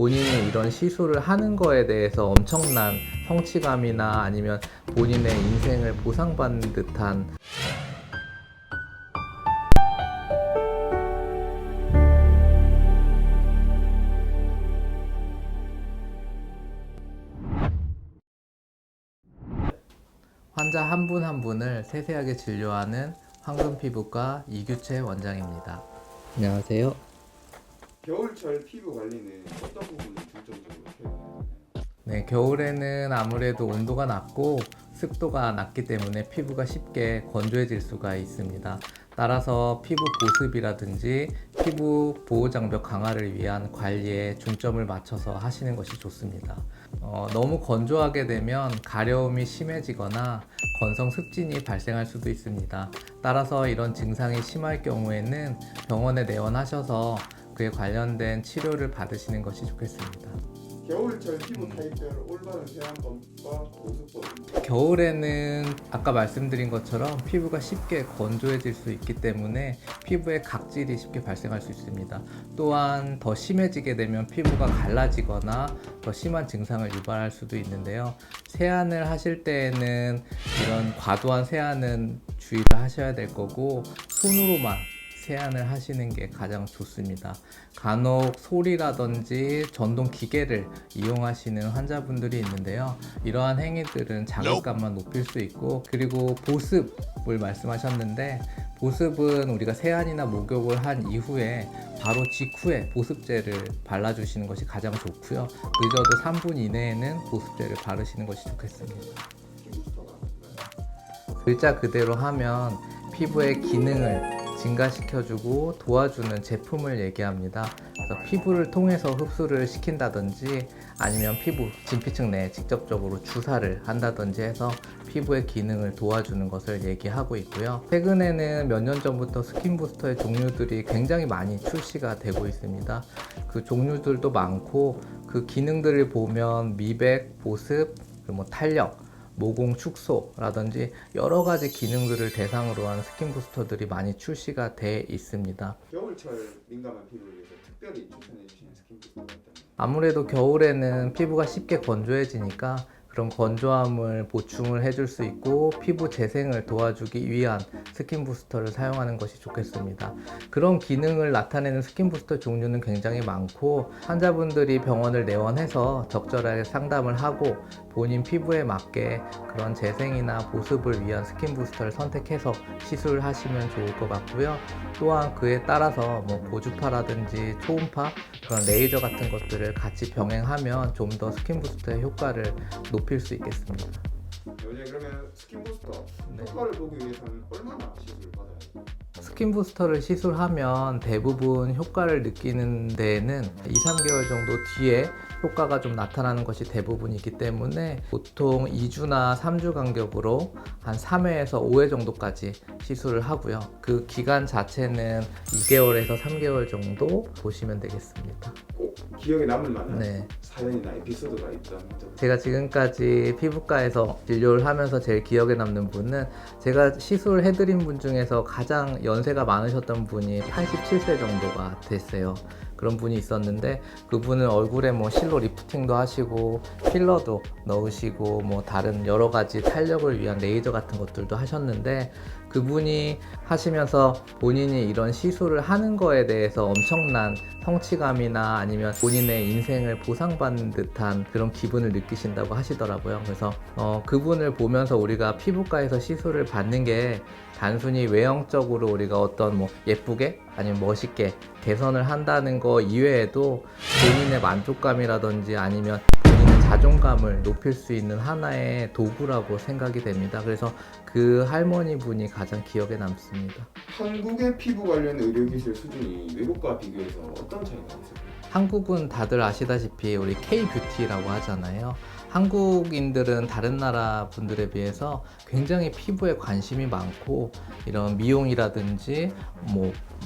본인이 이런 시술을 하는 거에 대해서 엄청난 성취감이나 아니면 본인의 인생을 보상받는 듯한 환자 한 분 한 분을 세세하게 진료하는 황금피부과 이규채 원장입니다. 안녕하세요. 겨울철 피부 관리는 어떤 부분을 중점적으로 해요? 네, 겨울에는 아무래도 온도가 낮고 습도가 낮기 때문에 피부가 쉽게 건조해질 수가 있습니다. 따라서 피부 보습이라든지 피부 보호장벽 강화를 위한 관리에 중점을 맞춰서 하시는 것이 좋습니다. 너무 건조하게 되면 가려움이 심해지거나 건성 습진이 발생할 수도 있습니다. 따라서 이런 증상이 심할 경우에는 병원에 내원하셔서 그에 관련된 치료를 받으시는 것이 좋겠습니다. 겨울철 피부 타입별 올바른 세안법과 보습법입니다. 겨울에는 아까 말씀드린 것처럼 피부가 쉽게 건조해질 수 있기 때문에 피부에 각질이 쉽게 발생할 수 있습니다. 또한 더 심해지게 되면 피부가 갈라지거나 더 심한 증상을 유발할 수도 있는데요. 세안을 하실 때에는 이런 과도한 세안은 주의를 하셔야 될 거고 손으로만 세안을 하시는 게 가장 좋습니다. 간혹 솔이라든지 전동 기계를 이용하시는 환자분들이 있는데요. 이러한 행위들은 자극감만 높일 수 있고, 그리고 보습을 말씀하셨는데 보습은 우리가 세안이나 목욕을 한 이후에 바로 직후에 보습제를 발라주시는 것이 가장 좋고요. 늦어도 3분 이내에는 보습제를 바르시는 것이 좋겠습니다. 글자 그대로 하면 피부의 기능을 증가시켜주고 도와주는 제품을 얘기합니다. 그래서 피부를 통해서 흡수를 시킨다든지 아니면 피부 진피층 내에 직접적으로 주사를 한다든지 해서 피부의 기능을 도와주는 것을 얘기하고 있고요. 최근에는 몇 년 전부터 스킨 부스터의 종류들이 굉장히 많이 출시가 되고 있습니다. 그 종류들도 많고 그 기능들을 보면 미백, 보습, 그리고 탄력, 모공 축소라든지 여러 가지 기능들을 대상으로 한 스킨 부스터들이 많이 출시가 돼 있습니다. 겨울철 민감한 피부를 위해서 특별히 추천해 주시는 스킨 부스터가 있다면? 아무래도 겨울에는 피부가 쉽게 건조해지니까 그런 건조함을 보충을 해줄 수 있고 피부 재생을 도와주기 위한 스킨 부스터를 사용하는 것이 좋겠습니다. 그런 기능을 나타내는 스킨 부스터 종류는 굉장히 많고 환자분들이 병원을 내원해서 적절하게 상담을 하고 본인 피부에 맞게 그런 재생이나 보습을 위한 스킨 부스터를 선택해서 시술을 하시면 좋을 것 같고요. 또한 그에 따라서 고주파라든지 초음파, 그런 레이저 같은 것들을 같이 병행하면 좀 더 스킨 부스터의 효과를 높일 수 있겠습니다. 원장님, 그러면 스킨 부스터 네. 효과를 보기 위해서는 얼마나 시술을 받아야 돼요? 스킨 부스터를 시술하면 대부분 효과를 느끼는 데에는 2-3개월 정도 뒤에 효과가 좀 나타나는 것이 대부분이기 때문에 보통 2주나 3주 간격으로 한 3회에서 5회 정도까지 시술을 하고요. 그 기간 자체는 2개월에서 3개월 정도 보시면 되겠습니다. 꼭 기억에 남을 만한 네. 사연이나 에피소드가 있다면? 제가 지금까지 피부과에서 진료를 하면서 제일 기억에 남는 분은 제가 시술을 해드린 분 중에서 가장 연세가 많으셨던 분이 87세 정도가 됐어요. 그런 분이 있었는데 그분은 얼굴에 실로 리프팅도 하시고 필러도 넣으시고 다른 여러 가지 탄력을 위한 레이저 같은 것들도 하셨는데 그분이 하시면서 본인이 이런 시술을 하는 거에 대해서 엄청난 성취감이나 아니면 본인의 인생을 보상받는 듯한 그런 기분을 느끼신다고 하시더라고요. 그래서 그분을 보면서 우리가 피부과에서 시술을 받는 게 단순히 외형적으로 우리가 어떤 예쁘게 아니면 멋있게 개선을 한다는 거 이외에도 본인의 만족감이라든지 아니면 본인의 자존감을 높일 수 있는 하나의 도구라고 생각이 됩니다. 그래서 그 할머니 분이 가장 기억에 남습니다. 한국의 피부 관련 의료기술 수준이 외국과 비교해서 어떤 차이가 있을까요? 한국은 다들 아시다시피 우리 K-뷰티라고 하잖아요. 한국인들은 다른 나라 분들에 비해서 굉장히 피부에 관심이 많고 이런 미용이라든지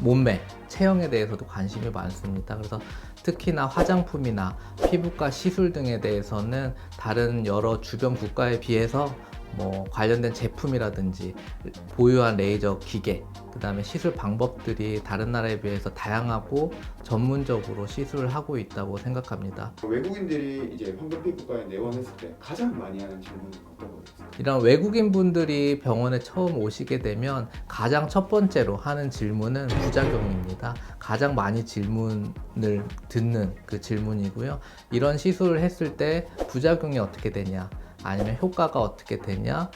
몸매, 체형에 대해서도 관심이 많습니다. 그래서 특히나 화장품이나 피부과 시술 등에 대해서는 다른 여러 주변 국가에 비해서 뭐 관련된 제품이라든지 보유한 레이저 기계, 그 다음에 시술 방법들이 다른 나라에 비해서 다양하고 전문적으로 시술을 하고 있다고 생각합니다. 외국인들이 이제 황금 피부과에 내원했을 때 가장 많이 하는 질문은 어떤 거였어요? 이런 외국인 분들이 병원에 처음 오시게 되면 가장 첫 번째로 하는 질문은 부작용입니다. 가장 많이 질문을 듣는 그 질문이고요. 이런 시술을 했을 때 부작용이 어떻게 되냐, 아니면 효과가 어떻게 되냐,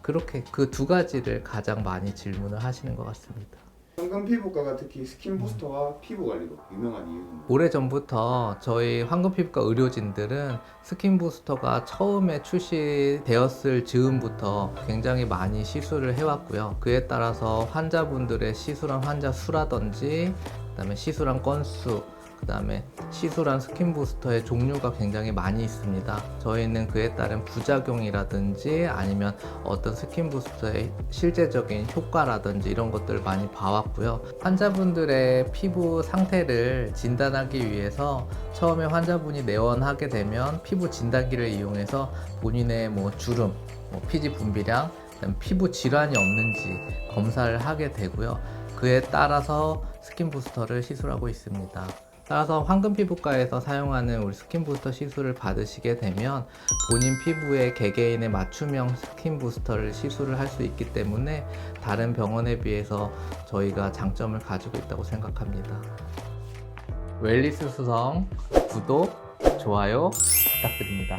그렇게 그 두 가지를 가장 많이 질문을 하시는 것 같습니다. 황금 피부과가 특히 스킨 부스터와 피부 관리로 유명한 이유는 뭐예요? 오래전부터 저희 황금피부과 의료진들은 스킨 부스터가 처음에 출시되었을 즈음부터 굉장히 많이 시술을 해왔고요. 그에 따라서 환자분들의 시술한 환자 수라든지, 그다음에 시술한 건수, 그다음에 시술한 스킨 부스터의 종류가 굉장히 많이 있습니다. 저희는 그에 따른 부작용이라든지 아니면 어떤 스킨 부스터의 실제적인 효과라든지 이런 것들을 많이 봐왔고요. 환자분들의 피부 상태를 진단하기 위해서 처음에 환자분이 내원하게 되면 피부 진단기를 이용해서 본인의 뭐 주름, 피지 분비량, 피부 질환이 없는지 검사를 하게 되고요. 그에 따라서 스킨 부스터를 시술하고 있습니다. 따라서 황금피부과에서 사용하는 우리 스킨 부스터 시술을 받으시게 되면 본인 피부에 개개인의 맞춤형 스킨 부스터를 시술을 할 수 있기 때문에 다른 병원에 비해서 저희가 장점을 가지고 있다고 생각합니다. 웰리스 수성 구독, 좋아요 부탁드립니다.